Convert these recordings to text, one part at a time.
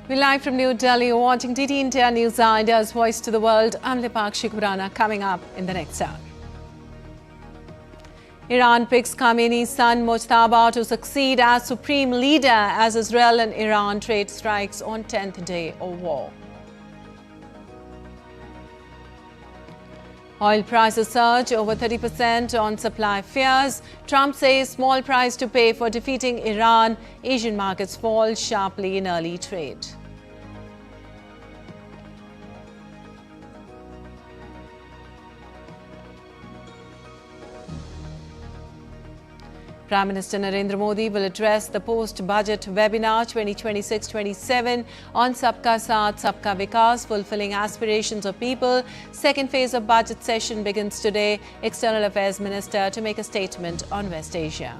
We're live from New Delhi. You're watching TT India NewsNight, India's Voice to the World. I'm Lipakshi Khurana. Coming up in the next hour. Iran picks Khamenei's son Mojtaba to succeed as supreme leader as Israel and Iran trade strikes on 10th day of war. Oil prices surge over 30% on supply fears. Trump says small price to pay for defeating Iran. Asian markets fall sharply in early trade. Prime Minister Narendra Modi will address the post-budget webinar 2026-27 on Sabka Saath, Sabka Vikas, fulfilling aspirations of people. Second phase of budget session begins today. External Affairs Minister to make a statement on West Asia.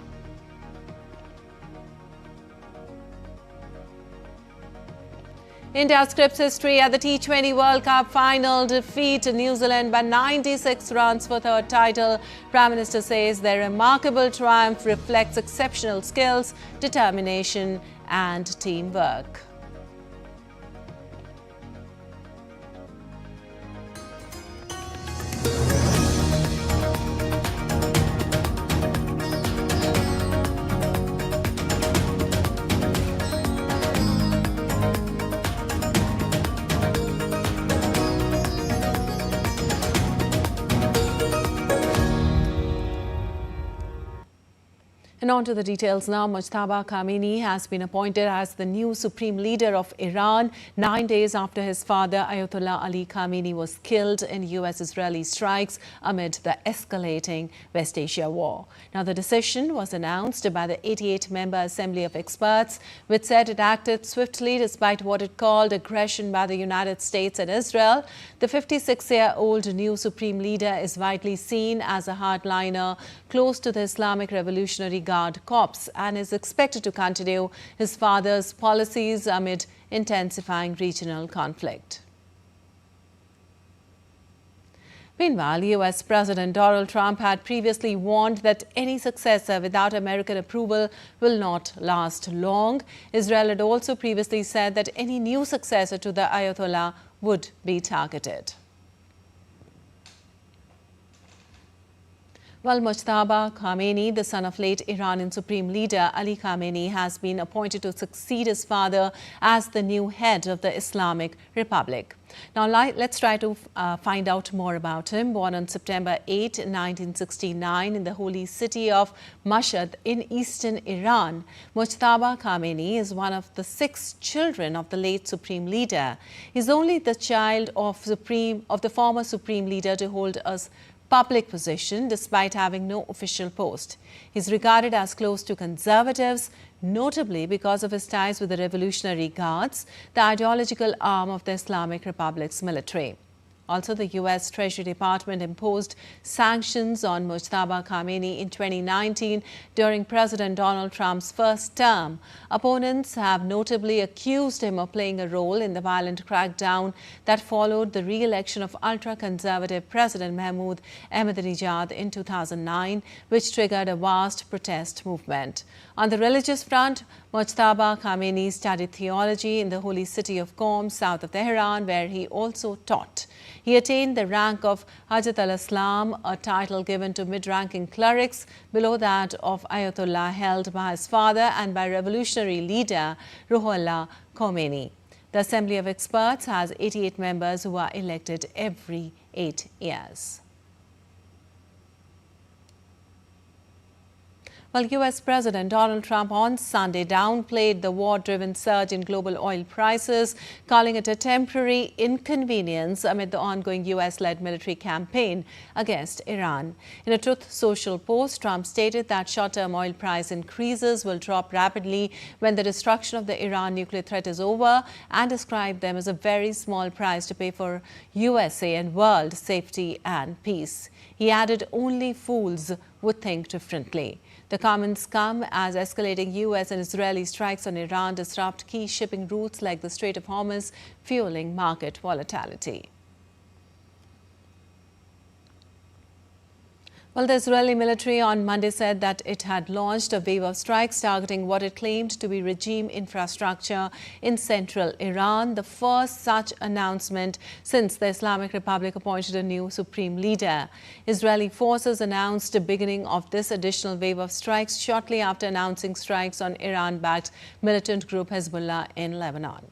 India scripts history at the T20 World Cup final, defeat New Zealand by 96 runs for third title. Prime Minister says their remarkable triumph reflects exceptional skills, determination and teamwork. And on to the details now. Mojtaba Khamenei has been appointed as the new supreme leader of Iran 9 days after his father Ayatollah Ali Khamenei was killed in US-Israeli strikes amid the escalating West Asia war. Now, the decision was announced by the 88-member Assembly of Experts, which said it acted swiftly despite what it called aggression by the United States and Israel. The 56-year-old new supreme leader is widely seen as a hardliner close to the Islamic Revolutionary Guard Corps and is expected to continue his father's policies amid intensifying regional conflict. Meanwhile, US President Donald Trump had previously warned that any successor without American approval will not last long. Israel had also previously said that any new successor to the Ayatollah would be targeted. Well, Mojtaba Khamenei, the son of late Iranian Supreme Leader Ali Khamenei, has been appointed to succeed his father as the new head of the Islamic Republic. Now, let's try to find out more about him. Born on September 8, 1969 in the holy city of Mashhad in eastern Iran, Mojtaba Khamenei is one of the 6 children of the late Supreme Leader. He's only the child of the former Supreme Leader to hold a public position despite having no official post. He's regarded as close to conservatives, notably because of his ties with the Revolutionary Guards, the ideological arm of the Islamic Republic's military. Also, the US Treasury Department imposed sanctions on Mojtaba Khamenei in 2019 during President Donald Trump's first term. Opponents have notably accused him of playing a role in the violent crackdown that followed the re-election of ultra-conservative President Mahmoud Ahmadinejad in 2009, which triggered a vast protest movement. On the religious front, Mojtaba Khamenei studied theology in the holy city of Qom, south of Tehran, where he also taught. He attained the rank of Hajat al-Islam, a title given to mid-ranking clerics below that of Ayatollah held by his father and by revolutionary leader Ruhollah Khomeini. The Assembly of Experts has 88 members who are elected every 8 years. Well, US President Donald Trump on Sunday downplayed the war-driven surge in global oil prices, calling it a temporary inconvenience amid the ongoing US-led military campaign against Iran. In a Truth Social post, Trump stated that short-term oil price increases will drop rapidly when the destruction of the Iran nuclear threat is over, and described them as a very small price to pay for USA and world safety and peace. He added, only fools would think differently. The comments come as escalating US and Israeli strikes on Iran disrupt key shipping routes like the Strait of Hormuz, fueling market volatility. Well, the Israeli military on Monday said that it had launched a wave of strikes targeting what it claimed to be regime infrastructure in central Iran, the first such announcement since the Islamic Republic appointed a new supreme leader. Israeli forces announced the beginning of this additional wave of strikes shortly after announcing strikes on Iran-backed militant group Hezbollah in Lebanon.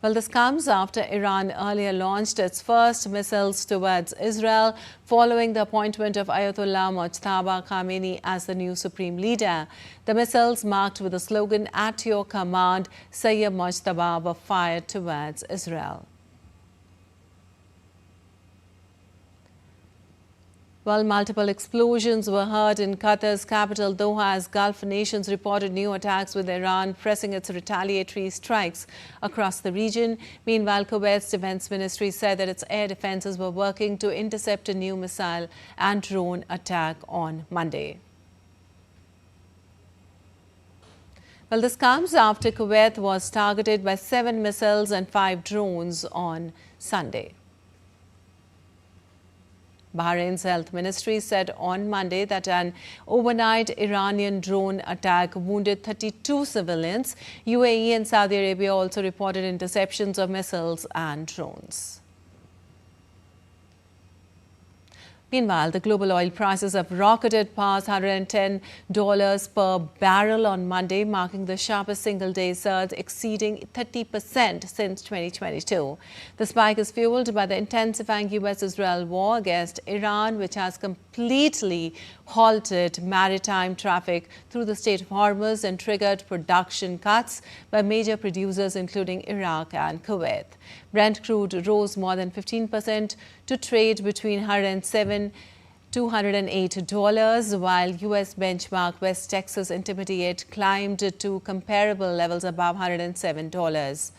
Well, this comes after Iran earlier launched its first missiles towards Israel following the appointment of Ayatollah Mojtaba Khamenei as the new supreme leader. The missiles, marked with the slogan "At your command, Sayyid Mojtaba," were fired towards Israel. While multiple explosions were heard in Qatar's capital Doha as Gulf nations reported new attacks, with Iran pressing its retaliatory strikes across the region. Meanwhile, Kuwait's defense ministry said that its air defenses were working to intercept a new missile and drone attack on Monday. Well, this comes after Kuwait was targeted by 7 missiles and 5 drones on Sunday. Bahrain's health ministry said on Monday that an overnight Iranian drone attack wounded 32 civilians. UAE and Saudi Arabia also reported interceptions of missiles and drones. Meanwhile, the global oil prices have rocketed past $110 per barrel on Monday, marking the sharpest single-day surge exceeding 30% since 2022. The spike is fueled by the intensifying U.S.-Israel war against Iran, which has completely halted maritime traffic through the Strait of Hormuz and triggered production cuts by major producers including Iraq and Kuwait. Brent crude rose more than 15% to trade between $107 to $208, while U.S. benchmark West Texas Intermediate climbed to comparable levels above $107.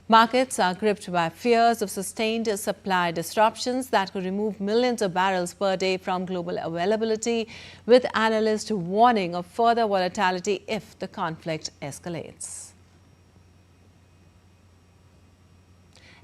Markets are gripped by fears of sustained supply disruptions that could remove millions of barrels per day from global availability, with analysts warning of further volatility if the conflict escalates.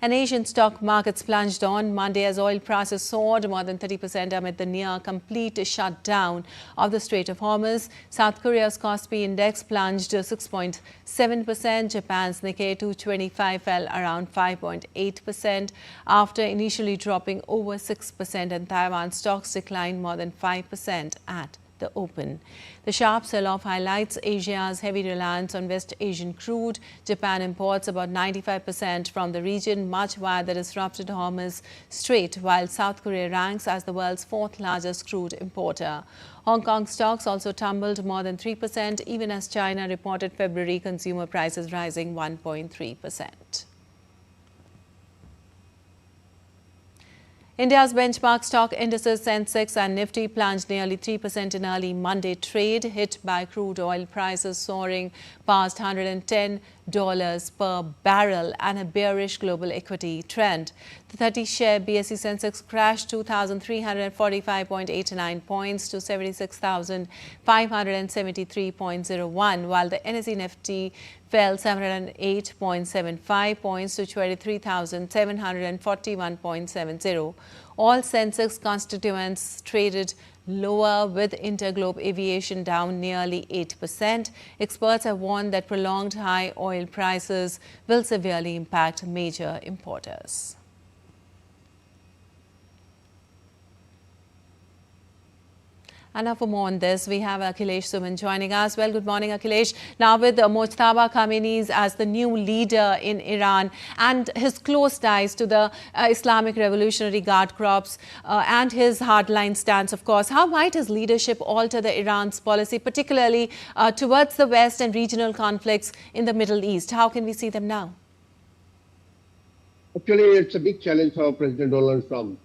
And Asian stock markets plunged on Monday as oil prices soared more than 30% amid the near-complete shutdown of the Strait of Hormuz. South Korea's Kospi index plunged 6.7%. Japan's Nikkei 225 fell around 5.8% after initially dropping over 6%, and Taiwan stocks declined more than 5% at the open. The sharp sell-off highlights Asia's heavy reliance on West Asian crude. Japan imports about 95% from the region, much via the disrupted Hormuz Strait, while South Korea ranks as the world's 4th largest crude importer. Hong Kong stocks also tumbled more than 3%, even as China reported February consumer prices rising 1.3%. India's benchmark stock indices Sensex and Nifty plunged nearly 3% in early Monday trade, hit by crude oil prices soaring past $110 per barrel and a bearish global equity trend. The 30-share BSE Sensex crashed 2,345.89 points to 76,573.01, while the NSE Nifty fell 708.75 points to 23,741.70. All Sensex constituents traded lower, with Interglobe Aviation down nearly 8%. Experts have warned that prolonged high oil prices will severely impact major importers. And now for more on this, we have Akhilesh Suman joining us. Well, good morning, Akhilesh. Now with Mojtaba Khamenei as the new leader in Iran and his close ties to the Islamic Revolutionary Guard Corps and his hardline stance, of course, how might his leadership alter the Iran's policy, particularly towards the West and regional conflicts in the Middle East? How can we see them now? Actually, it's a big challenge for President Donald Trump.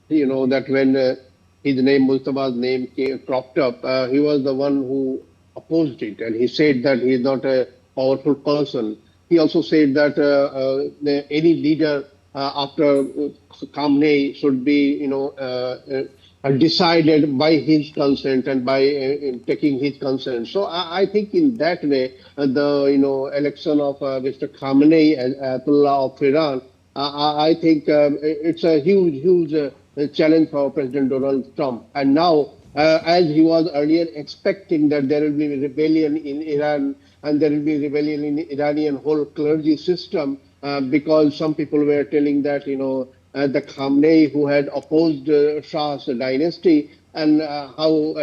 You know that when his name, Mojtaba's name, cropped up, he was the one who opposed it, and he said that he is not a powerful person. He also said that any leader after Khamenei should be, decided by his consent and by taking his consent. So I think in that way, the election of Mr. Khamenei as Ayatollah of Iran I think it's a huge challenge for President Donald Trump. And now, as he was earlier expecting that there will be rebellion in Iran and there will be rebellion in Iranian whole clergy system, because some people were telling that, the Khamenei who had opposed Shah's dynasty, and how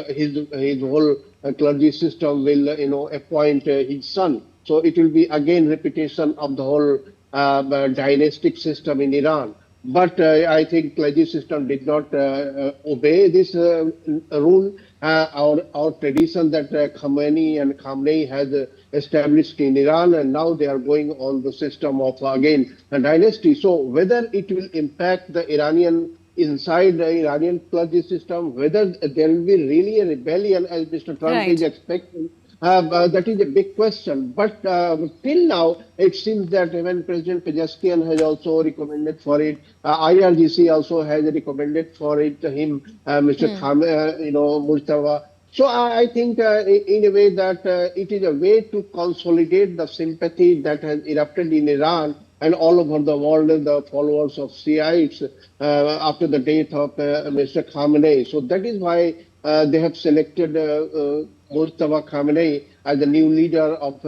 his whole clergy system will, appoint his son. So it will be again repetition of the whole dynastic system in Iran. But I think clergy system did not obey this rule. Our tradition that Khamenei has established in Iran, and now they are going on the system of again a dynasty. So whether it will impact the Iranian inside the Iranian clergy system, whether there will be really a rebellion as Mr. Trump is expecting, that is a big question. But till now, it seems that even President Pezeshkian has also recommended for it. IRGC also has recommended for it. Him, Mr. Mojtaba. So I think in a way that it is a way to consolidate the sympathy that has erupted in Iran and all over the world, the followers of Shiites after the death of Mr. Khamenei. So that is why they have selected Mojtaba Khamenei as the new leader of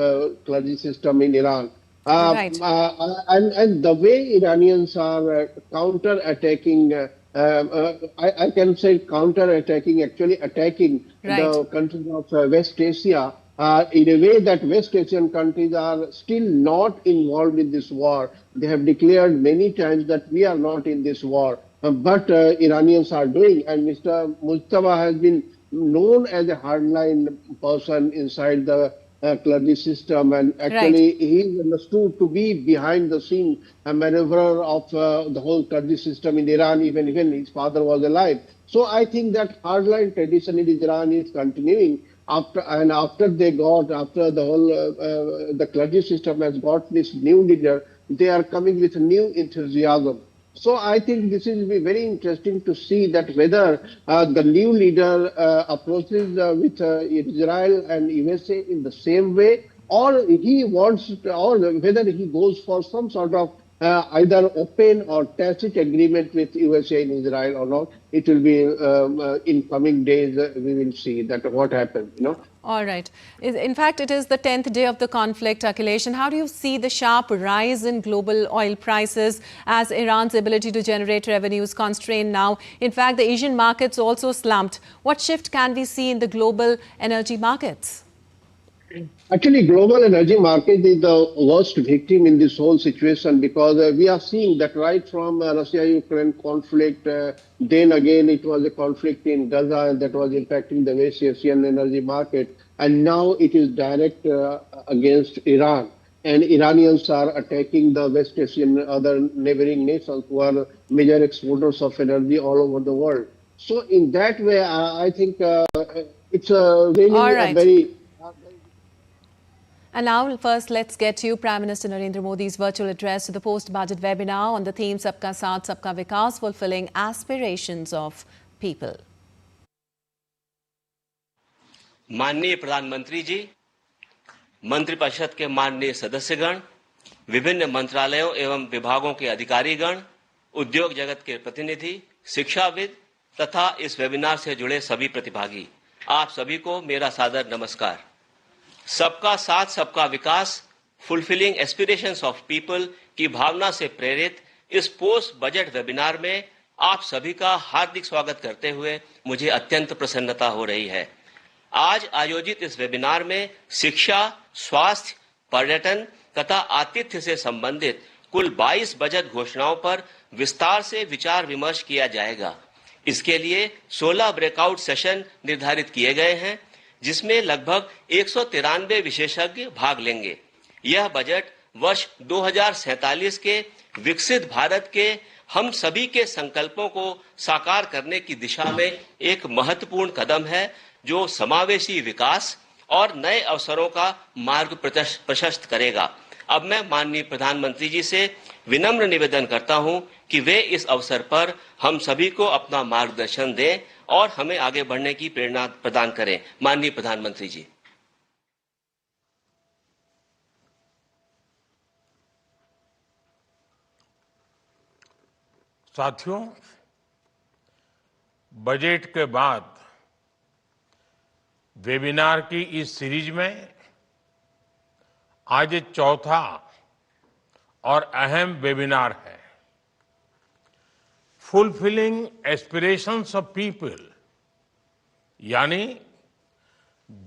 clergy system in Iran. And the way Iranians are counter-attacking, I can say counter-attacking, actually attacking the countries of West Asia, in a way that West Asian countries are still not involved in this war. They have declared many times that we are not in this war, but Iranians are doing. And Mr. Mojtaba has been known as a hardline person inside the clergy system, and actually he is understood to be behind the scene a maneuverer of the whole clergy system in Iran, even his father was alive. So I think that hardline tradition in Iran is continuing. After the whole the clergy system has got this new leader, they are coming with new enthusiasm. So I think this will be very interesting to see that whether the new leader approaches with Israel and USA in the same way, or he wants, or whether he goes for some sort of either open or tacit agreement with USA and Israel or not. It will be in coming days. We will see that what happens. All right. In fact, it is the 10th day of the conflict, Akhilesh. And how do you see the sharp rise in global oil prices as Iran's ability to generate revenue is constrained now? In fact, the Asian markets also slumped. What shift can we see in the global energy markets? Actually, global energy market is the worst victim in this whole situation, because we are seeing that right from Russia-Ukraine conflict, then again it was a conflict in Gaza that was impacting the West Asian energy market, and now it is direct against Iran. And Iranians are attacking the West Asian other neighboring nations who are major exporters of energy all over the world. So in that way, I think it's really a very... And now, first, let's get to Prime Minister Narendra Modi's virtual address to the post-budget webinar on the theme Sabka Saath, Sabka Vikas, fulfilling aspirations of people. माननीय प्रधानमंत्री जी, मंत्रिपरिषद के माननीय सदस्यगण, विभिन्न मंत्रालयों एवं विभागों के अधिकारीगण, उद्योग जगत के प्रतिनिधि, शिक्षाविद तथा इस वेबिनार से जुड़े सभी प्रतिभागी, आप सभी को मेरा सादर नमस्कार। सबका साथ सबका विकास, फुलफिलिंग एस्पिरेशंस ऑफ पीपल की भावना से प्रेरित इस पोस्ट बजट वेबिनार में आप सभी का हार्दिक स्वागत करते हुए मुझे अत्यंत प्रसन्नता हो रही है। आज आयोजित इस वेबिनार में शिक्षा, स्वास्थ्य, पर्यटन तथा आतिथ्य से संबंधित कुल 22 बजट घोषणाओं पर विस्तार से विचार विमर्श किया जाएगा। इसके लिए 16 ब्रेकआउट सेशन निर्धारित किए गए हैं, जिसमें लगभग 193 विशेषज्ञ भाग लेंगे। यह बजट वर्ष 2047 के विकसित भारत के हम सभी के संकल्पों को साकार करने की दिशा में एक महत्वपूर्ण कदम है, जो समावेशी विकास और नए अवसरों का मार्ग प्रशस्त करेगा। अब मैं माननीय प्रधानमंत्री जी से विनम्र निवेदन करता हूं कि वे इस अवसर पर हम सभी को अपना मार्गदर्शन दें और हमें आगे बढ़ने की प्रेरणा प्रदान करें। माननीय प्रधानमंत्री जी। साथियों, बजट के बाद वेबिनार की इस सीरीज में आज ये चौथा और अहम वेबिनार है। फुलफिलिंग एस्पिरेशंस ऑफ पीपल, यानी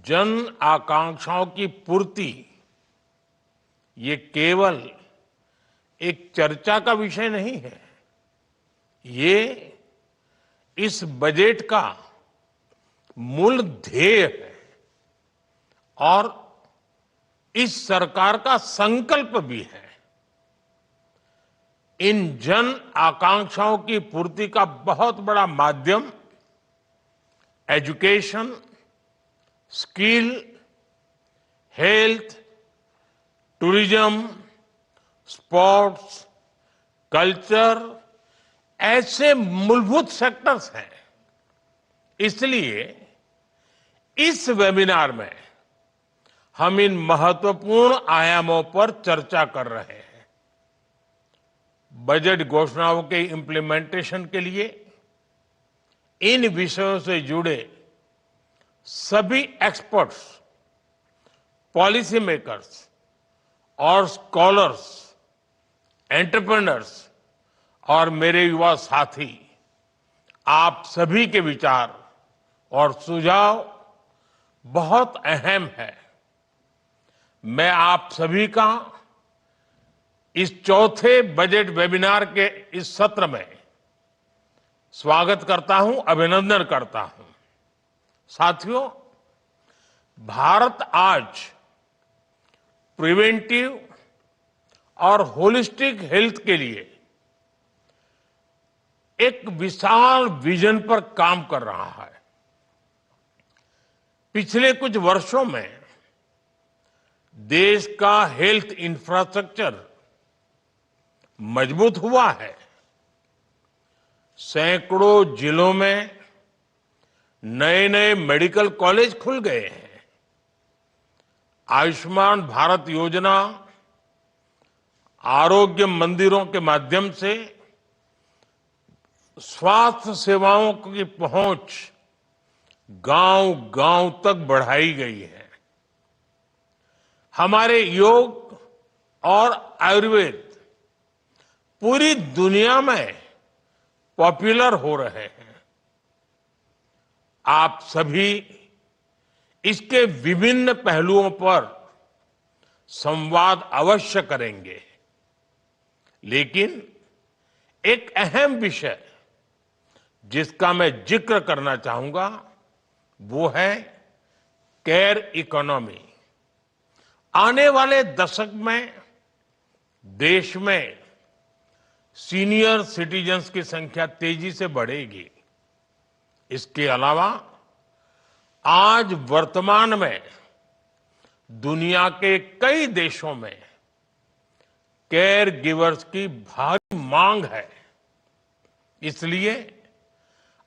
जन आकांक्षाओं की पूर्ति, ये केवल एक चर्चा का विषय नहीं है, ये इस बजट का मूल ध्येय है और इस सरकार का संकल्प भी है। इन जन आकांक्षाओं की पूर्ति का बहुत बड़ा माध्यम education, skill, health, tourism, sports, culture, ऐसे मूलभूत सेक्टर्स हैं। इसलिए इस वेबिनार में हम इन महत्वपूर्ण आयामों पर चर्चा कर रहे हैं। बजट घोषणाओं के इंप्लीमेंटेशन के लिए इन विषयों से जुड़े सभी एक्सपर्ट्स, पॉलिसी मेकर्स और स्कॉलर्स, एंटरप्रेन्योर्स और मेरे युवा साथी, आप सभी के विचार और सुझाव बहुत अहम है। मैं आप सभी का इस चौथे बजट वेबिनार के इस सत्र में स्वागत करता हूं, अभिनंदन करता हूं। साथियों, भारत आज प्रिवेंटिव और होलिस्टिक हेल्थ के लिए एक विशाल विजन पर काम कर रहा है। पिछले कुछ वर्षों में देश का हेल्थ इंफ्रास्ट्रक्चर मजबूत हुआ है। सैकड़ों जिलों में नए नए मेडिकल कॉलेज खुल गए हैं। आयुष्मान भारत योजना, आरोग्य मंदिरों के माध्यम से स्वास्थ्य सेवाओं की पहुंच गांव-गांव तक बढ़ाई गई है। हमारे योग और आयुर्वेद पूरी दुनिया में पॉपुलर हो रहे हैं। आप सभी इसके विभिन्न पहलुओं पर संवाद अवश्य करेंगे, लेकिन एक अहम विषय जिसका मैं जिक्र करना चाहूंगा वो है केयर इकोनॉमी। आने वाले दशक में देश में सीनियर सिटीजन्स की संख्या तेजी से बढ़ेगी। इसके अलावा आज वर्तमान में दुनिया के कई देशों में केयर गिवर्स की भारी मांग है। इसलिए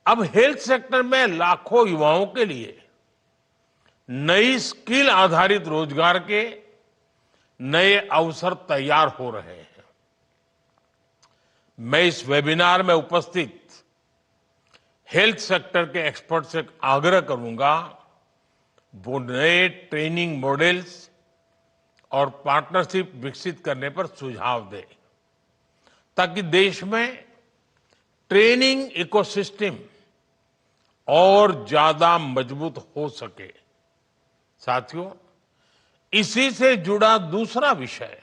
अब हेल्थ सेक्टर में लाखों युवाओं के लिए नई स्किल आधारित रोजगार के नए अवसर तैयार हो रहे हैं। मैं इस वेबिनार में उपस्थित हेल्थ सेक्टर के एक्सपर्ट से आग्रह करूंगा वो नए ट्रेनिंग मॉडल्स और पार्टनरशिप विकसित करने पर सुझाव दें, ताकि देश में ट्रेनिंग इकोसिस्टम और ज्यादा मजबूत हो सके। साथियों, इसी से जुड़ा दूसरा विषय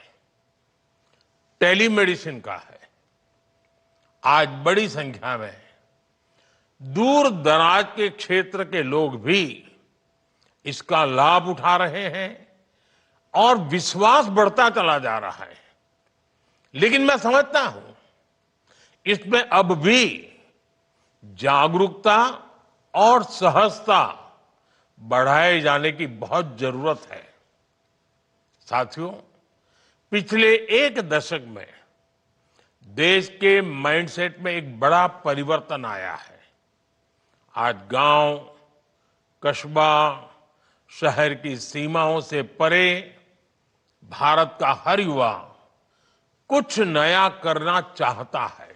टेलीमेडिसिन का है। आज बड़ी संख्या में दूर दराज के क्षेत्र के लोग भी इसका लाभ उठा रहे हैं और विश्वास बढ़ता चला जा रहा है। लेकिन मैं समझता हूं इसमें अब भी जागरूकता और सहजता बढ़ाए जाने की बहुत जरूरत है। साथियों, पिछले एक दशक में देश के माइंडसेट में एक बड़ा परिवर्तन आया है। आज गांव, कस्बा, शहर की सीमाओं से परे भारत का हर युवा कुछ नया करना चाहता है।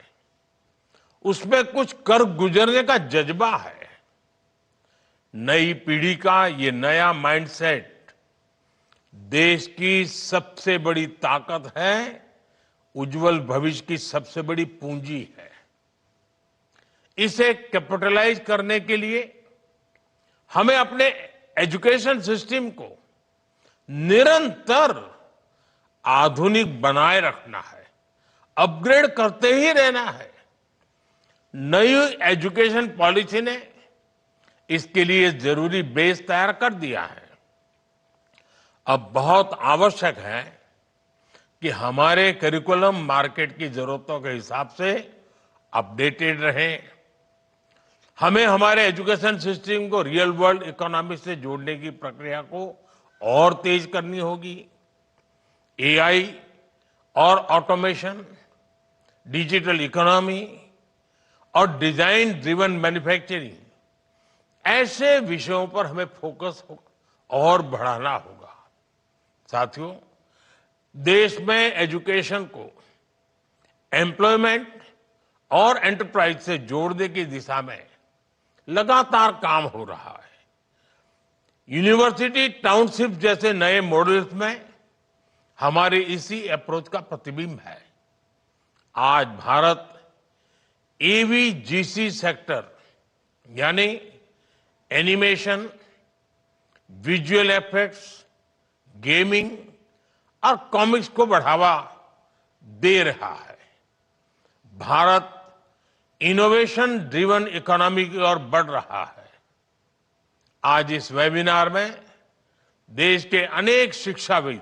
उसमें कुछ कर गुजरने का जज्बा है। नई पीढ़ी का ये नया माइंडसेट देश की सबसे बड़ी ताकत है, उज्जवल भविष्य की सबसे बड़ी पूंजी है। इसे कैपिटलाइज करने के लिए हमें अपने एजुकेशन सिस्टम को निरंतर आधुनिक बनाए रखना है, अपग्रेड करते ही रहना है। नई एजुकेशन पॉलिसी ने इसके लिए जरूरी बेस तैयार कर दिया है। अब बहुत आवश्यक है कि हमारे करिकुलम मार्केट की जरूरतों के हिसाब से अपडेटेड रहें। हमें हमारे एजुकेशन सिस्टम को रियल वर्ल्ड इकोनॉमी से जोड़ने की प्रक्रिया को और तेज करनी होगी। एआई और ऑटोमेशन, डिजिटल इकोनॉमी और डिजाइन ड्रिवन मैन्युफैक्चरिंग, ऐसे विषयों पर हमें फोकस और बढ़ाना होगा। साथियों, देश में एजुकेशन को एम्प्लॉयमेंट और एंटरप्राइज से जोड़ने की दिशा में लगातार काम हो रहा है। यूनिवर्सिटी टाउनशिप जैसे नए मॉडल्स में हमारे इसी अप्रोच का प्रतिबिंब है। आज भारत एवीजीसी सेक्टर यानी एनिमेशन, विजुअल इफेक्ट्स, गेमिंग और कॉमिक्स को बढ़ावा दे रहा है। भारत इनोवेशन ड्रिवन इकोनॉमी की ओर बढ़ रहा है। आज इस वेबिनार में देश के अनेक शिक्षाविद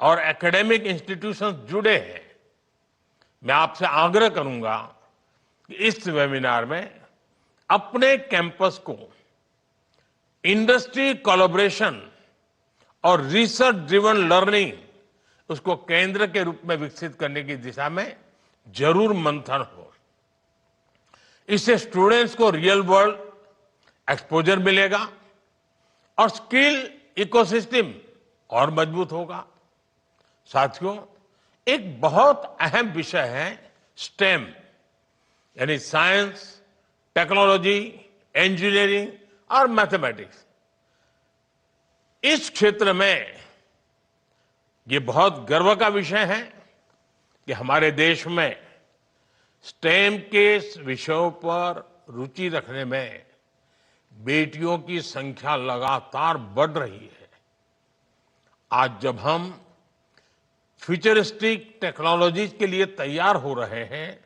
और एकेडमिक इंस्टीट्यूशंस जुड़े हैं। मैं आपसे आग्रह करूंगा कि इस वेबिनार में अपने कैंपस को इंडस्ट्री कोलैबोरेशन और रिसर्च ड्रिवन लर्निंग, उसको केंद्र के रूप में विकसित करने की दिशा में जरूर मंथन हो। इससे स्टूडेंट्स को रियल वर्ल्ड एक्सपोजर मिलेगा और स्किल इकोसिस्टम और मजबूत होगा। साथियों, एक बहुत अहम विषय है स्टेम यानी साइंस, टेक्नोलॉजी, इंजीनियरिंग और मैथमेटिक्स। इस क्षेत्र में ये बहुत गर्व का विषय है कि हमारे देश में स्टेम के विषयों पर रुचि रखने में बेटियों की संख्या लगातार बढ़ रही है। आज जब हम फ्यूचरिस्टिक टेक्नोलॉजीज के लिए तैयार हो रहे हैं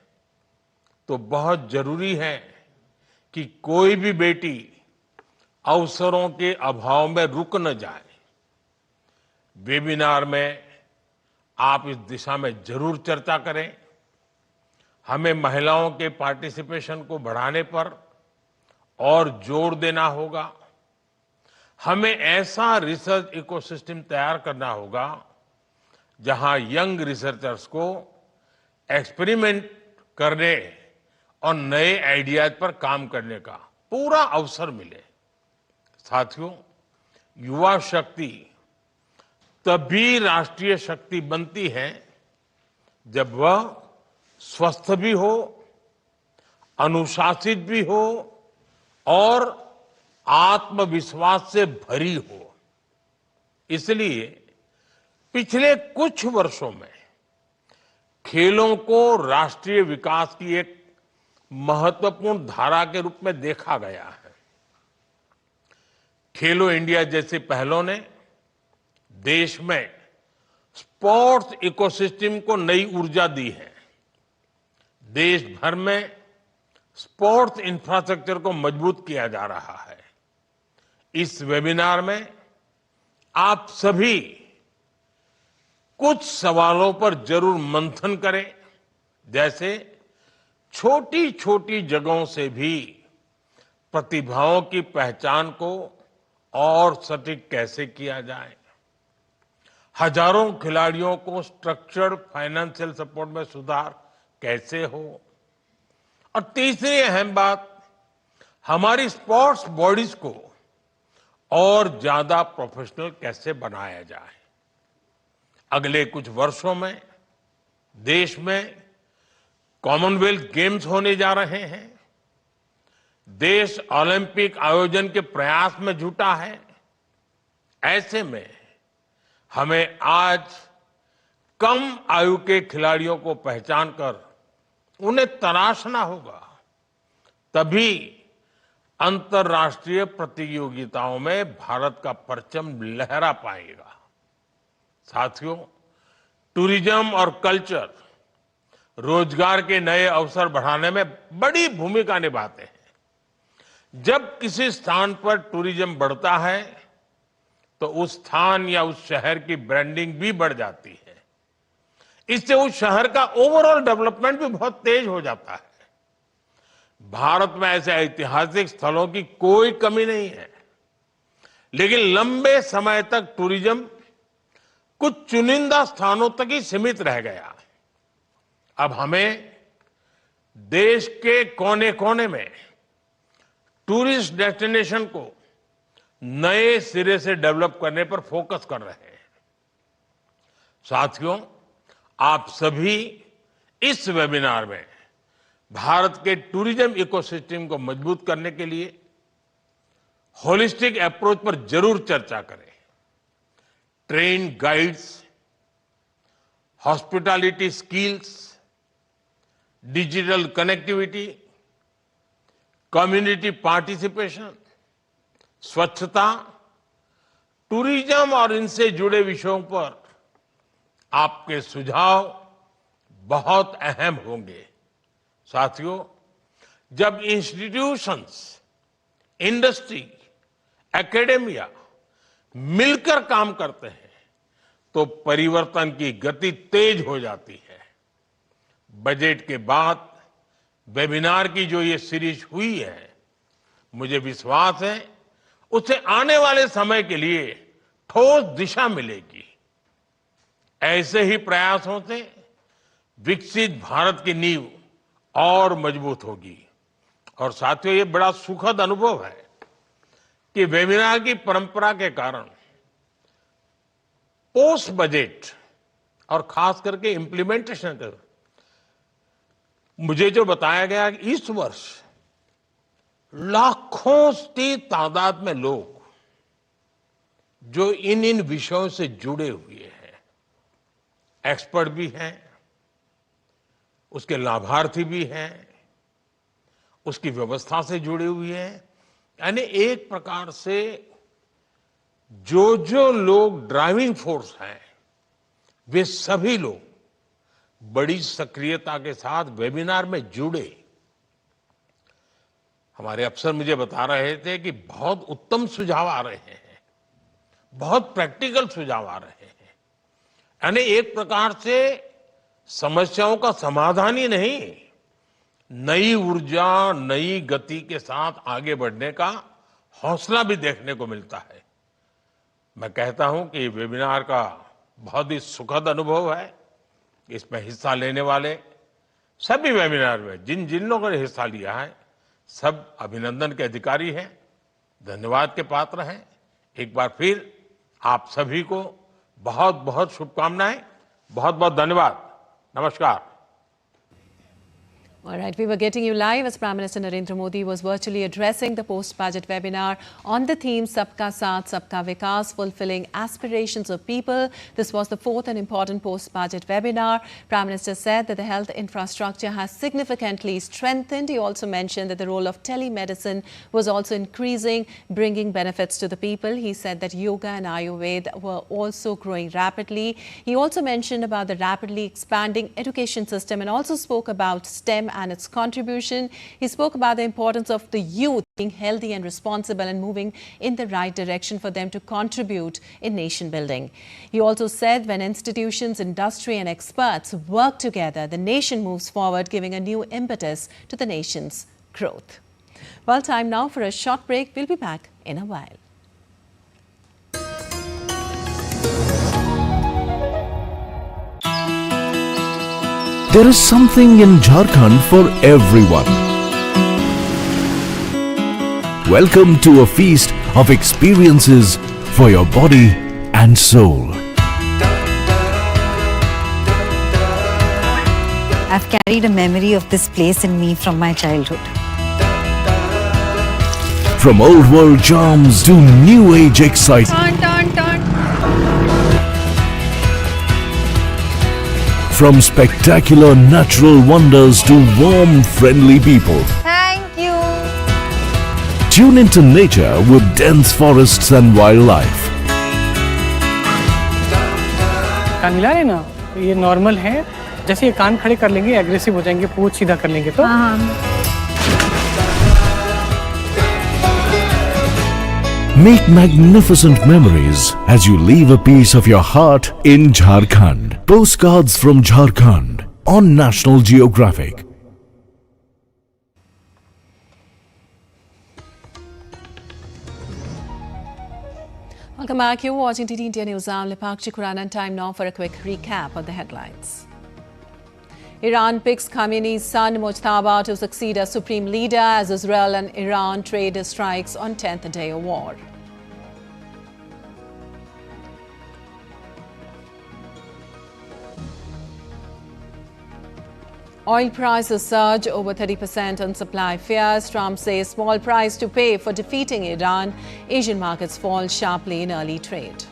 तो बहुत जरूरी है कि कोई भी बेटी अवसरों के अभाव में रुक न जाए। वेबिनार में आप इस दिशा में जरूर चर्चा करें। हमें महिलाओं के पार्टिसिपेशन को बढ़ाने पर और जोर देना होगा। हमें ऐसा रिसर्च इकोसिस्टम तैयार करना होगा जहां यंग रिसर्चर्स को एक्सपेरिमेंट करने और नए आइडियाज पर काम करने का पूरा अवसर मिले। साथियों, युवा शक्ति तभी राष्ट्रीय शक्ति बनती है जब वह स्वस्थ भी हो, अनुशासित भी हो और आत्मविश्वास से भरी हो। इसलिए पिछले कुछ वर्षों में खेलों को राष्ट्रीय विकास की एक महत्वपूर्ण धारा के रूप में देखा गया है। खेलो इंडिया जैसी पहलों ने देश में स्पोर्ट्स इकोसिस्टम को नई ऊर्जा दी है। देश भर में स्पोर्ट्स इंफ्रास्ट्रक्चर को मजबूत किया जा रहा है। इस वेबिनार में आप सभी कुछ सवालों पर जरूर मंथन करें, जैसे छोटी छोटी जगहों से भी प्रतिभाओं की पहचान को और सटीक कैसे किया जाए, हजारों खिलाड़ियों को स्ट्रक्चर्ड फाइनेंशियल सपोर्ट में सुधार कैसे हो, और तीसरी अहम बात, हमारी स्पोर्ट्स बॉडीज को और ज्यादा प्रोफेशनल कैसे बनाया जाए। अगले कुछ वर्षों में देश में कॉमनवेल्थ गेम्स होने जा रहे हैं, देश ओलंपिक आयोजन के प्रयास में जुटा है। ऐसे में हमें आज कम आयु के खिलाड़ियों को पहचान कर उन्हें तराशना होगा, तभी अंतर्राष्ट्रीय प्रतियोगिताओं में भारत का परचम लहरा पाएगा। साथियों, टूरिज्म और कल्चर रोजगार के नए अवसर बढ़ाने में बड़ी भूमिका निभाते हैं। जब किसी स्थान पर टूरिज्म बढ़ता है तो उस स्थान या उस शहर की ब्रांडिंग भी बढ़ जाती है। इससे उस शहर का ओवरऑल डेवलपमेंट भी बहुत तेज हो जाता है। भारत में ऐसे ऐतिहासिक स्थलों की कोई कमी नहीं है, लेकिन लंबे समय तक टूरिज्म कुछ चुनिंदा स्थानों तक ही सीमित रह गया। अब हमें देश के कोने कोने में टूरिस्ट डेस्टिनेशन को नए सिरे से डेवलप करने पर फोकस कर रहे हैं। साथियों, आप सभी इस वेबिनार में भारत के टूरिज्म इकोसिस्टम को मजबूत करने के लिए होलिस्टिक अप्रोच पर जरूर चर्चा करें। Trained guides, hospitality skills, digital connectivity, community participation, स्वच्छता, टूरिज्म और इनसे जुड़े विषयों पर आपके सुझाव बहुत अहम होंगे। साथियों, जब इंस्टीट्यूशंस, इंडस्ट्री, एकेडेमिया मिलकर काम करते हैं तो परिवर्तन की गति तेज हो जाती है। बजट के बाद वेबिनार की जो ये सीरीज हुई है, मुझे विश्वास है उससे आने वाले समय के लिए ठोस दिशा मिलेगी। ऐसे ही प्रयासों से विकसित भारत की नींव और मजबूत होगी। और साथियों, ये बड़ा सुखद अनुभव है कि वेबिनार की परंपरा के कारण पोस्ट बजट और खास करके इंप्लीमेंटेशन का मुझे जो बताया गया कि इस वर्ष लाखों की तादाद में लोग जो इन विषयों से जुड़े हुए हैं, एक्सपर्ट भी हैं, उसके लाभार्थी भी हैं, उसकी व्यवस्था से जुड़े हुए हैं, यानी एक प्रकार से जो लोग ड्राइविंग फोर्स हैं, वे सभी लोग बड़ी सक्रियता के साथ वेबिनार में जुड़े। हमारे अफसर मुझे बता रहे थे कि बहुत उत्तम सुझाव आ रहे हैं, बहुत प्रैक्टिकल सुझाव आ रहे हैं। यानी एक प्रकार से समस्याओं का समाधान ही नहीं, नई ऊर्जा, नई गति के साथ आगे बढ़ने का हौसला भी देखने को मिलता है। मैं कहता हूं कि वेबिनार का बहुत ही सुखद अनुभव है। इसमें हिस्सा लेने वाले सभी वेबिनार में जिन लोगों ने हिस्सा लिया है, सब अभिनंदन के अधिकारी हैं, धन्यवाद के पात्र हैं। एक बार फिर आप सभी को बहुत बहुत शुभकामनाएं, बहुत बहुत धन्यवाद। नमस्कार। All right, we were getting you live as Prime Minister Narendra Modi was virtually addressing the post-budget webinar on the theme Sabka Saath, Sabka Vikas, fulfilling aspirations of people. This was the fourth and important post-budget webinar. Prime Minister said that the health infrastructure has significantly strengthened. He also mentioned that the role of telemedicine was also increasing, bringing benefits to the people. He said that yoga and Ayurveda were also growing rapidly. He also mentioned about the rapidly expanding education system and also spoke about STEM and its contribution. He spoke about the importance of the youth being healthy and responsible and moving in the right direction for them to contribute in nation building. He also said when institutions, industry and experts work together, the nation moves forward, giving a new impetus to the nation's growth. Well, time now for a short break. We'll be back in a while. There is something in Jharkhand for everyone. Welcome to a feast of experiences for your body and soul. I've carried a memory of this place in me from my childhood. From old world charms to new age excitement. From spectacular natural wonders to warm, friendly people. Thank you. Tune into nature with dense forests and wildlife. कान मिला रहे ना, ये normal है. जैसे ये कान खड़े कर लेंगे, एग्रेसिव हो जाएंगे, पूंछ सीधा कर लेंगे तो. Make magnificent memories as you leave a piece of your heart in Jharkhand. Postcards from Jharkhand on National Geographic. Welcome back. You're watching TT India News. I'm Lipak Chikuran, and time now for a quick recap of the headlines. Iran picks Khamenei's son Mojtaba to succeed as supreme leader as Israel and Iran trade strikes on 10th day of war. Oil prices surge over 30% on supply fears. Trump says small price to pay for defeating Iran. Asian markets fall sharply in early trade.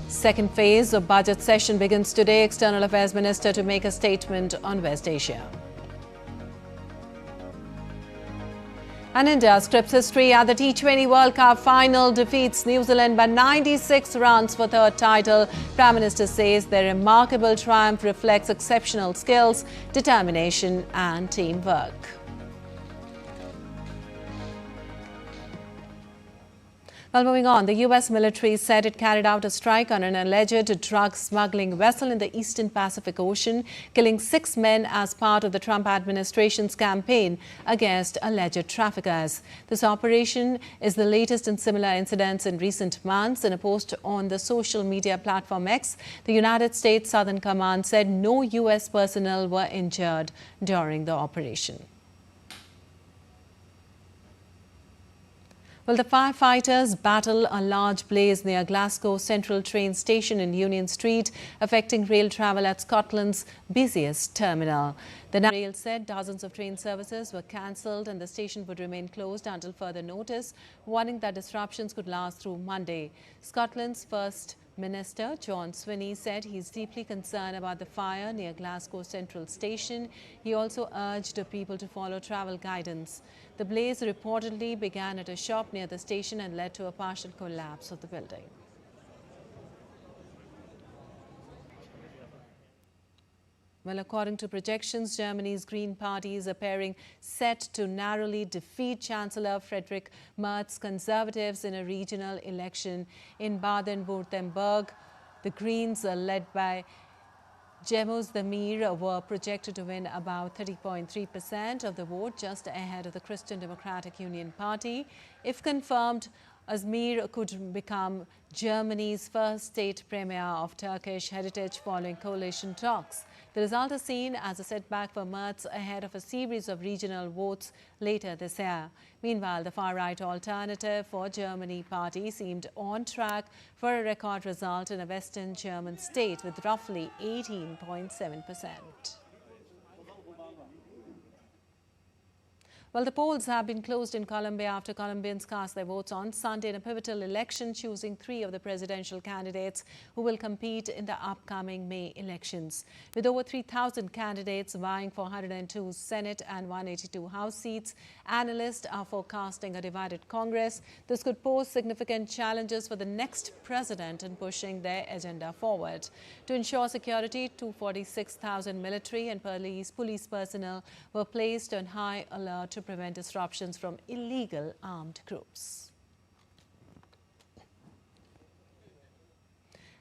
Second phase of budget session begins today. External Affairs Minister to make a statement on West Asia. And India scripts history at the T20 World Cup final, defeats New Zealand by 96 runs for third title. Prime Minister says their remarkable triumph reflects exceptional skills, determination and teamwork. Well, moving on, the U.S. military said it carried out a strike on an alleged drug smuggling vessel in the Eastern Pacific Ocean, killing 6 men as part of the Trump administration's campaign against alleged traffickers. This operation is the latest in similar incidents in recent months. In a post on the social media platform X, the United States Southern Command said no U.S. personnel were injured during the operation. Well, the firefighters battle a large blaze near Glasgow Central train station in Union Street, affecting rail travel at Scotland's busiest terminal. The rail said dozens of train services were cancelled and the station would remain closed until further notice, warning that disruptions could last through Monday. Scotland's First Minister John Swinney said he's deeply concerned about the fire near Glasgow Central Station. He also urged people to follow travel guidance. The blaze reportedly began at a shop near the station and led to a partial collapse of the building. Well, according to projections, Germany's Green Party is appearing set to narrowly defeat Chancellor Friedrich Merz's Conservatives in a regional election in Baden-Württemberg. The Greens, led by Cem Özdemir, were projected to win about 30.3% of the vote, just ahead of the Christian Democratic Union Party. If confirmed, Özdemir could become Germany's first state premier of Turkish heritage following coalition talks. The result is seen as a setback for Merz ahead of a series of regional votes later this year. Meanwhile, the far-right Alternative for Germany party seemed on track for a record result in a Western German state with roughly 18.7%. Well, the polls have been closed in Colombia after Colombians cast their votes on Sunday in a pivotal election, choosing 3 of the presidential candidates who will compete in the upcoming May elections. With over 3,000 candidates vying for 102 Senate and 182 House seats, analysts are forecasting a divided Congress. This could pose significant challenges for the next president in pushing their agenda forward. To ensure security, 246,000 military and police personnel were placed on high alert to prevent disruptions from illegal armed groups.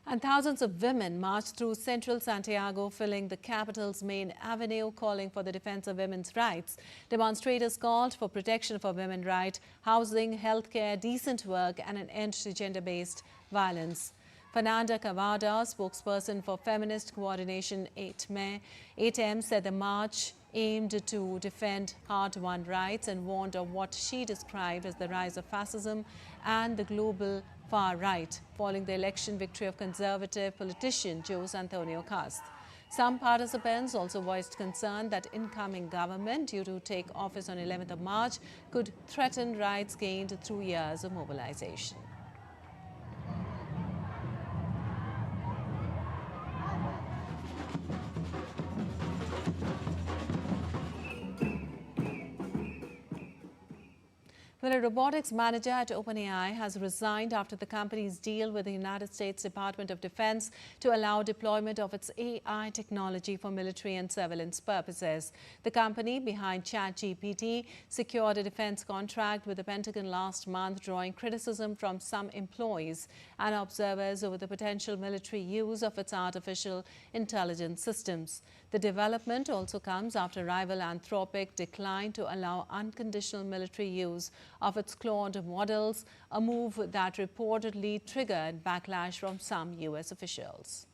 And thousands of women marched through central Santiago, filling the capital's main avenue, calling for the defense of women's rights. Demonstrators called for protection for women's rights, housing, healthcare, decent work, and an end to gender-based violence. Fernanda Cavada, spokesperson for Feminist Coordination 8M, said the march aimed to defend hard-won rights and warned of what she described as the rise of fascism and the global far right following the election victory of conservative politician Jose Antonio Cast. Some participants also voiced concern that incoming government, due to take office on 11th of March, could threaten rights gained through years of mobilization. Well, a robotics manager at OpenAI has resigned after the company's deal with the United States Department of Defense to allow deployment of its AI technology for military and surveillance purposes. The company behind ChatGPT secured a defense contract with the Pentagon last month, drawing criticism from some employees and observers over the potential military use of its artificial intelligence systems. The development also comes after rival Anthropic declined to allow unconditional military use of its cloned models, a move that reportedly triggered backlash from some U.S. officials.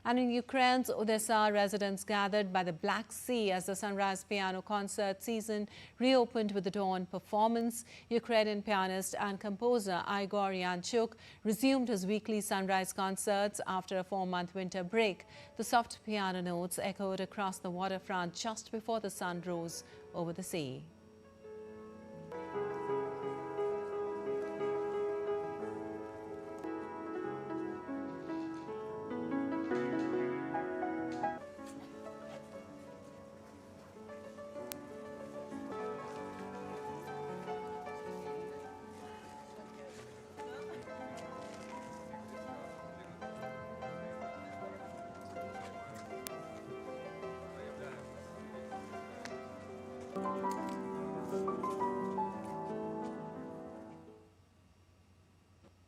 And in Ukraine's Odesa, residents gathered by the Black Sea as the Sunrise Piano concert season reopened with the dawn performance. Ukrainian pianist and composer Igor Yanchuk resumed his weekly sunrise concerts after a 4-month winter break. The soft piano notes echoed across the waterfront just before the sun rose over the sea.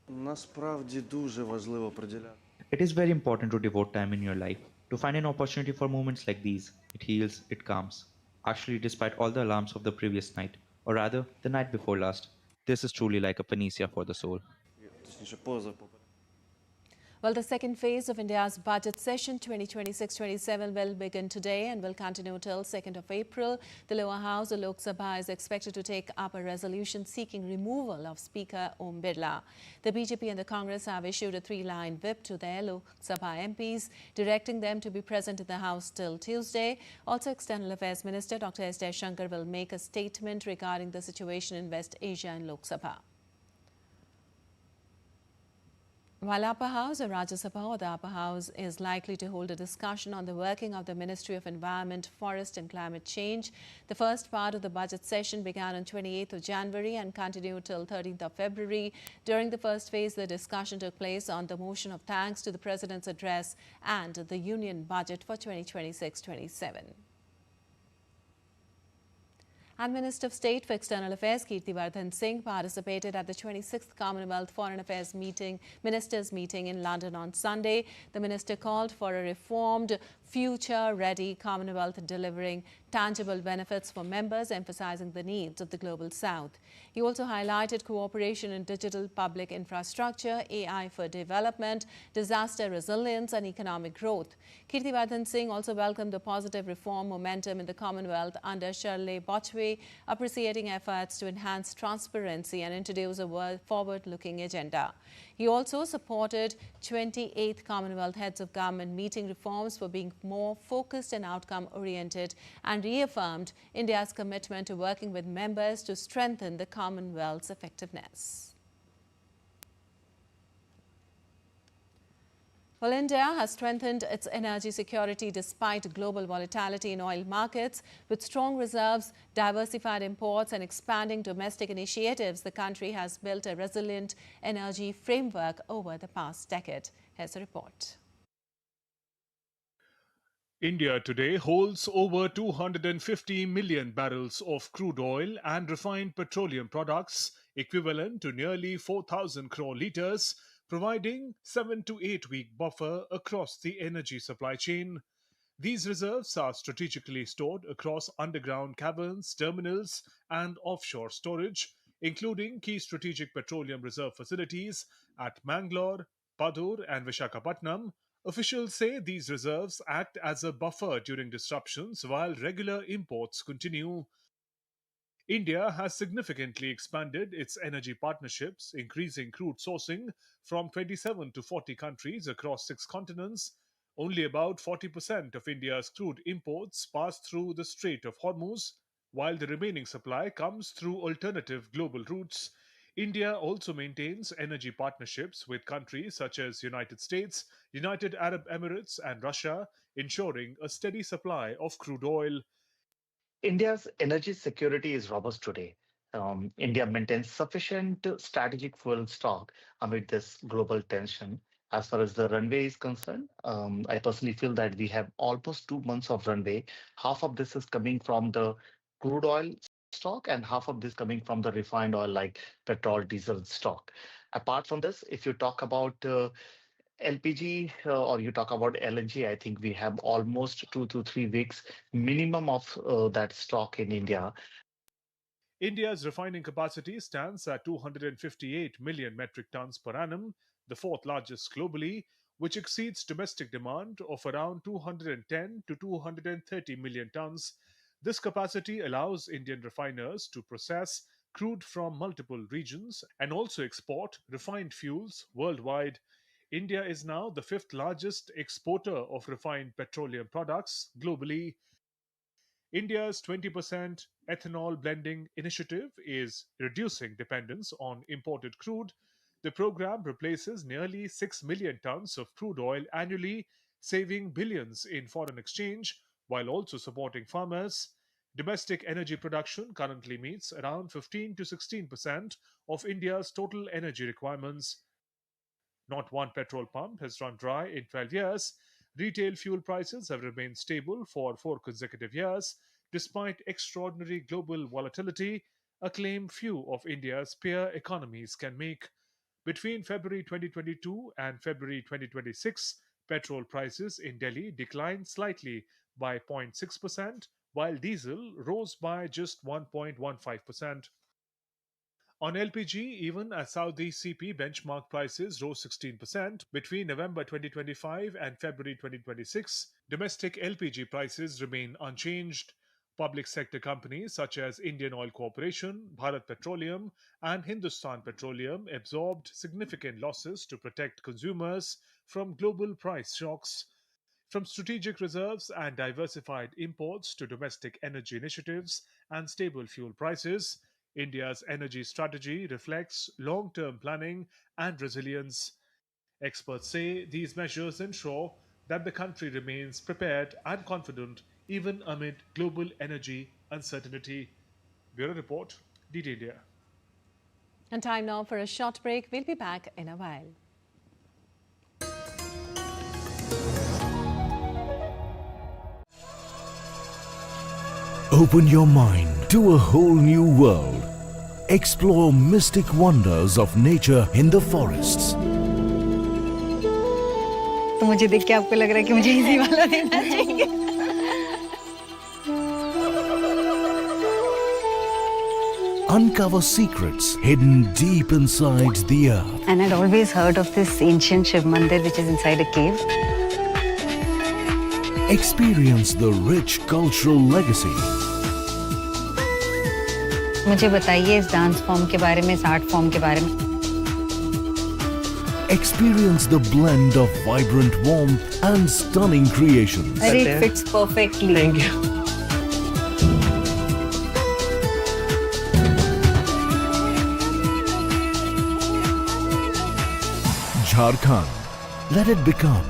Насправді дуже важливо приділяти. It is very important to devote time in your life, to find an opportunity for moments like these. It heals, it calms. Actually, despite all the alarms of the previous night, or rather, the night before last, this is truly like a panacea for the soul. Точніше, поза. Well, the second phase of India's budget session 2026-27 will begin today and will continue till 2nd of April. The lower house, the Lok Sabha, is expected to take up a resolution seeking removal of Speaker Om Birla. The BJP and the Congress have issued a 3-line whip to their Lok Sabha MPs, directing them to be present in the House till Tuesday. Also, External Affairs Minister Dr. S. Jaishankar will make a statement regarding the situation in West Asia and Lok Sabha. While Upper House or Rajya Sabha or the Upper House is likely to hold a discussion on the working of the Ministry of Environment, Forest and Climate Change, the first part of the budget session began on 28th of January and continued till 13th of February. During the first phase, the discussion took place on the motion of thanks to the President's address and the Union budget for 2026-27. And Minister of State for External Affairs Kirti Singh participated at the 26th Commonwealth Foreign Affairs Ministers' meeting in London on Sunday. The minister called for a reformed, future-ready Commonwealth delivering tangible benefits for members, emphasizing the needs of the Global South. He also highlighted cooperation in digital public infrastructure, AI for development, disaster resilience and economic growth. Kirti Singh also welcomed the positive reform momentum in the Commonwealth under Shirley Botchway, appreciating efforts to enhance transparency and introduce a forward-looking agenda. He also supported 28th Commonwealth Heads of Government meeting reforms for being more focused and outcome-oriented, and reaffirmed India's commitment to working with members to strengthen the Commonwealth's effectiveness. Well, India has strengthened its energy security despite global volatility in oil markets. With strong reserves, diversified imports and expanding domestic initiatives, the country has built a resilient energy framework over the past decade. Here's a report. India today holds over 250 million barrels of crude oil and refined petroleum products, equivalent to nearly 4,000 crore litres, providing 7 to 8 week buffer across the energy supply chain. These reserves are strategically stored across underground caverns, terminals and offshore storage, including key strategic petroleum reserve facilities at Mangalore, Padur and Visakhapatnam, Officials say these reserves act as a buffer during disruptions while regular imports continue. India has significantly expanded its energy partnerships, increasing crude sourcing from 27 to 40 countries across 6 continents. Only about 40% of India's crude imports pass through the Strait of Hormuz, while the remaining supply comes through alternative global routes. India also maintains energy partnerships with countries such as United States, United Arab Emirates, and Russia, ensuring a steady supply of crude oil. India's energy security is robust today. India maintains sufficient strategic fuel stock amid this global tension. As far as the runway is concerned, I personally feel that we have almost 2 months of runway. Half of this is coming from the crude oil stock, and half of this coming from the refined oil like petrol, diesel stock. Apart from this, if you talk about LPG or you talk about LNG, I think we have almost 2 to 3 weeks minimum of that stock in India. India's refining capacity stands at 258 million metric tons per annum, the fourth largest globally, which exceeds domestic demand of around 210 to 230 million tons. This capacity allows Indian refiners to process crude from multiple regions and also export refined fuels worldwide. India is now the fifth largest exporter of refined petroleum products globally. India's 20% ethanol blending initiative is reducing dependence on imported crude. The program replaces nearly 6 million tons of crude oil annually, saving billions in foreign exchange while also supporting farmers. Domestic energy production currently meets around 15 to 16% of India's total energy requirements. Not one petrol pump has run dry in 12 years. Retail fuel prices have remained stable for 4 consecutive years, despite extraordinary global volatility, a claim few of India's peer economies can make. Between February 2022 and February 2026, petrol prices in Delhi declined slightly by 0.6%, while diesel rose by just 1.15%. On LPG, even as Saudi CP benchmark prices rose 16% between November 2025 and February 2026, domestic LPG prices remain unchanged. Public sector companies such as Indian Oil Corporation, Bharat Petroleum, and Hindustan Petroleum absorbed significant losses to protect consumers from global price shocks. From strategic reserves and diversified imports to domestic energy initiatives and stable fuel prices, India's energy strategy reflects long term planning and resilience. Experts say these measures ensure that the country remains prepared and confident even amid global energy uncertainty. Bureau Report, DT India. And time now for a short break. We'll be back in a while. Open your mind to a whole new world. Explore mystic wonders of nature in the forests. तो मुझे देख के आपको लग रहा है कि मुझे इजी वाला देना चाहिए. Uncover secrets hidden deep inside the earth. And I'd always heard of this ancient Shiv Mandir which is inside a cave. Experience the rich cultural legacy. मुझे बताइए इस डांस फॉर्म के बारे में, इस आर्ट फॉर्म के बारे में. Experience the blend of vibrant warmth and stunning creations. अरे it fits perfectly. Thank you. Jharkhand. Let it become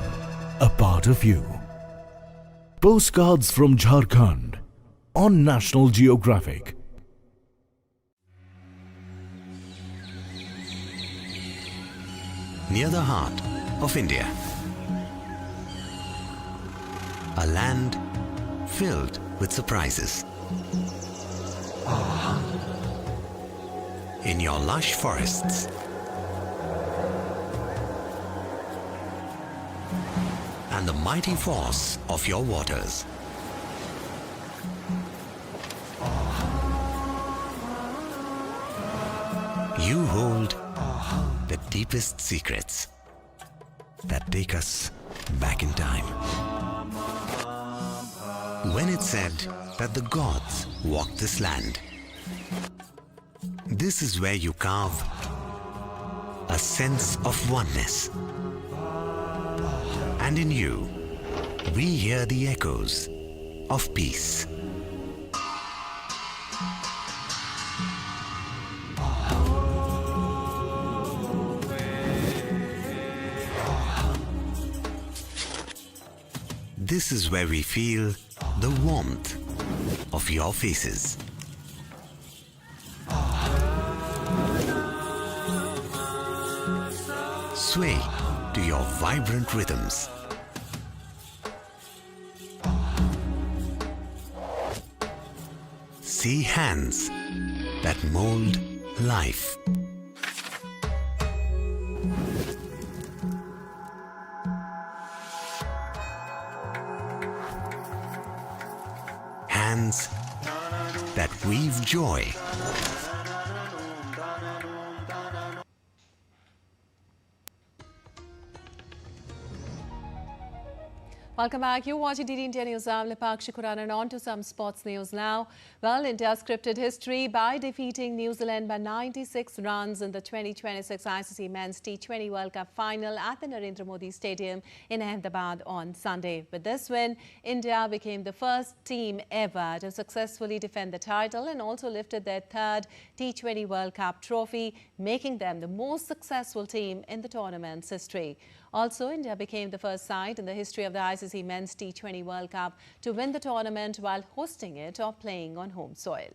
a part of you. Postcards from Jharkhand on National Geographic. Near the heart of India, a land filled with surprises. In your lush forests, and the mighty force of your waters. You hold the deepest secrets that take us back in time. When it said that the gods walked this land. This is where you carve a sense of oneness. And in you, we hear the echoes of peace. This is where we feel the warmth of your faces. Sway to your vibrant rhythms. See hands that mold life. Hands that weave joy. Welcome back. You're watching DD India News. I'm Lipakshi Khurana, and on to some sports news now. Well, India scripted history by defeating New Zealand by 96 runs in the 2026 ICC Men's T20 World Cup final at the Narendra Modi Stadium in Ahmedabad on Sunday. With this win, India became the first team ever to successfully defend the title and also lifted their third T20 World Cup trophy, making them the most successful team in the tournament's history. Also, India became the first side in the history of the ICC Men's T20 World Cup to win the tournament while hosting it or playing on home soil.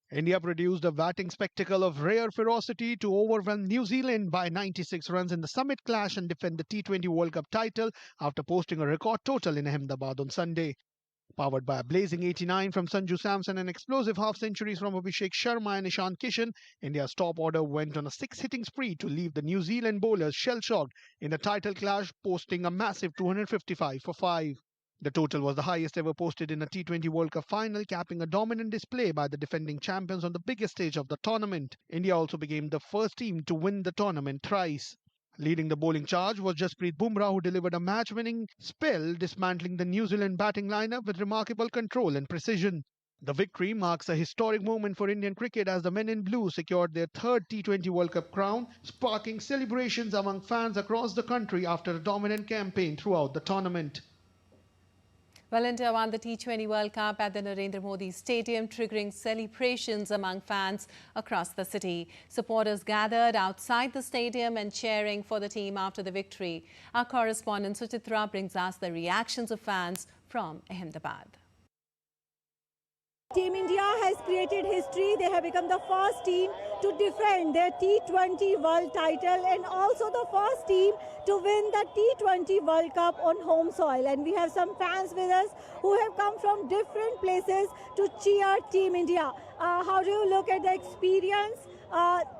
India produced a batting spectacle of rare ferocity to overwhelm New Zealand by 96 runs in the summit clash and defend the T20 World Cup title after posting a record total in Ahmedabad on Sunday. Powered by a blazing 89 from Sanju Samson and explosive half-centuries from Abhishek Sharma and Ishan Kishan, India's top order went on a six-hitting spree to leave the New Zealand bowlers shell-shocked in the title clash, posting a massive 255 for 5. The total was the highest ever posted in a T20 World Cup final, capping a dominant display by the defending champions on the biggest stage of the tournament. India also became the first team to win the tournament thrice. Leading the bowling charge was Jasprit Bumrah, who delivered a match-winning spell, dismantling the New Zealand batting lineup with remarkable control and precision. The victory marks a historic moment for Indian cricket as the men in blue secured their third T20 World Cup crown, sparking celebrations among fans across the country after a dominant campaign throughout the tournament. Well, India won the T20 World Cup at the Narendra Modi Stadium, triggering celebrations among fans across the city. Supporters gathered outside the stadium and cheering for the team after the victory. Our correspondent Suchitra brings us the reactions of fans from Ahmedabad. Team India has created history. They have become the first team to defend their T20 World title and also the first team to win the T20 World Cup on home soil. And we have some fans with us who have come from different places to cheer Team India. How do you look at the experience?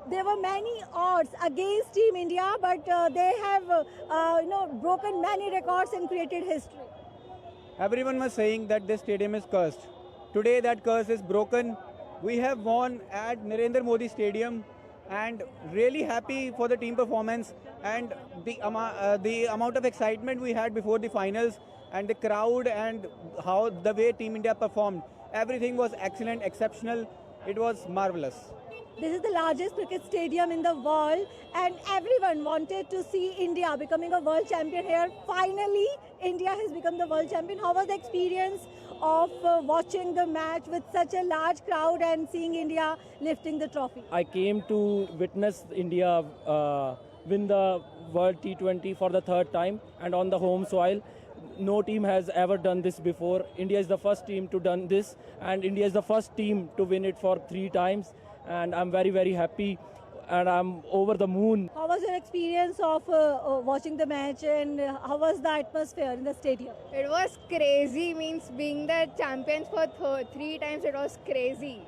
There were many odds against Team India, but they have broken many records and created history. Everyone was saying that this stadium is cursed. Today that curse is broken. We have won at Narendra Modi Stadium and really happy for the team performance and the amount of excitement we had before the finals and the crowd and how the way Team India performed. Everything was excellent, exceptional. It was marvelous. This is the largest cricket stadium in the world and everyone wanted to see India becoming a world champion here. Finally, India has become the world champion. How was the experience of watching the match with such a large crowd and seeing India lifting the trophy? I came to witness India win the World T20 for the third time and on the home soil. No team has ever done this before. India is the first team to done this and India is the first team to win it for 3 times. And I'm very, very happy and I'm over the moon. How was your experience of watching the match and how was the atmosphere in the stadium? It was crazy, means being the champions for 3 times, it was crazy.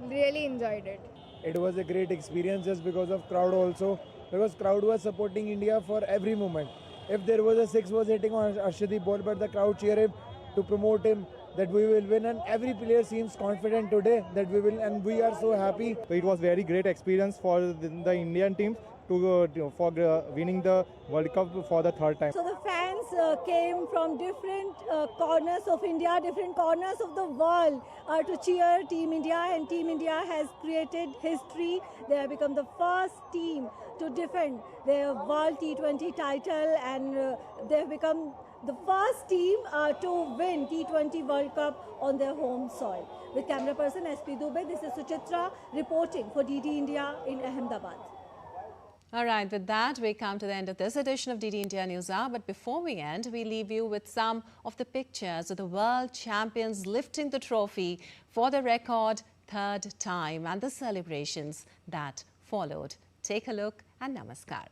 Really enjoyed it. It was a great experience just because of crowd also, because crowd was supporting India for every moment. If there was a 6 was hitting on Arshdeep ball, but the crowd cheered him to promote him, that we will win, and every player seems confident today that we will, and we are so happy. So it was very great experience for the Indian team for winning the World Cup for the third time. So the fans came from different corners of India, different corners of the world to cheer Team India, and Team India has created history. They have become the first team to defend their World T20 title, and they have become the first team to win T20 World Cup on their home soil. With camera person SP Dubey, this is Suchitra reporting for DD India in Ahmedabad. All right, with that, we come to the end of this edition of DD India News Hour. But before we end, we leave you with some of the pictures of the world champions lifting the trophy for the record third time and the celebrations that followed. Take a look and namaskar.